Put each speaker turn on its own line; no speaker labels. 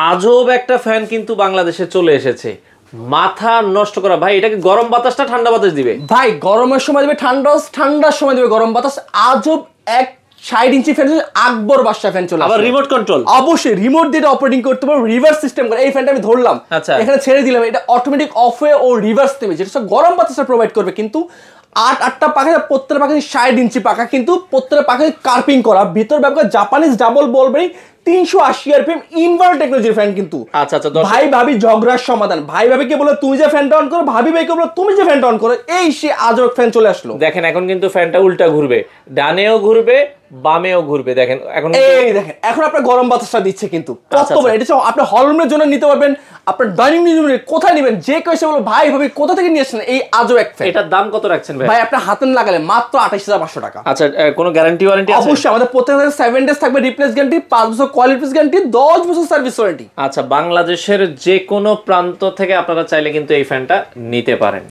আজব একটা ফ্যান কিন্তু বাংলাদেশে চলে এসেছে, মাথা নষ্ট করা ভাই। এটা কি গরম বাতাসটা ঠান্ডা বাতাস দিবে?
ভাই গরমের সময় দিবে ঠান্ডা, ঠান্ডার সময় দিবে গরম বাতাস। আজব এক 60 ইঞ্চি ফ্যান, আকবর বাদশা ফ্যান চলে আসে।
আবার রিমোট কন্ট্রোল?
অবশ্যই রিমোট দিয়ে অপারেটিং করতে পারবো, রিভার্স সিস্টেম করে। এই ফ্যানটা আমি ধরলাম,
আচ্ছা,
এখানে ছেড়ে দিলাম, এটা অটোমেটিক অফ হয়ে ও রিভার্স নেবে, যেটা গরম বাতাসটা প্রোভাইড করবে। কিন্তু আটটা পাখা, প্রত্যেকটা পাখা 60 ইঞ্চি পাখা, কিন্তু প্রত্যেকটা পাখা কার্পিং করা, ভিতর ব্যবহার জাপানিজ ডাবল বল বেরিং 380 আরপিএম ইনভার্টার টেকনোলজির ফ্যান কিন্তু।
আচ্ছা আচ্ছা,
ভাই ভাবি ঝগড়ার সমাধান। ভাই ভাবিকে বলে তুমি যে ফ্যানটা অন করো, ভাবি ভাইকে বলে তুমি যে ফ্যানটা অন করো, এই সে আজব ফ্যান চলে আসলো।
দেখেন এখন কিন্তু ফ্যানটা উল্টা ঘুরবে, ডানেও ঘুরবে বামেও ঘুরবে। দেখেন এখন
এই দেখেন এখন আপনার গরম বাতাসটা দিচ্ছে কিন্তু কত বড়। এটা আপনি হল রুমের জন্য নিতে পারবেন, আপনার ডাইনিং রুমে কোথায় নেবেন, যে কেউ এসে বলো ভাই ভাবি কোথা থেকে নিয়ে আসছেন এই আজব এক ফ্যান।
এটার দাম কত রাখছেন ভাই?
ভাই আপনার হাতে লাগালে মাত্র 28500 টাকা।
আচ্ছা, কোনো গ্যারান্টি ওয়ারেন্টি আছে?
অবশ্যই আমাদের প্রত্যেকটা 7 ডেজ থাকবে রিপ্লেস গ্যারান্টি, 5 বছর কোয়ালিটি গ্যারান্টি, 10 বছর সার্ভিস ওয়ারেন্টি।
আচ্ছা, বাংলাদেশের যে কোনো প্রান্ত থেকে আপনারা চাইলে কিন্তু এই ফ্যানটা নিতে পারেন।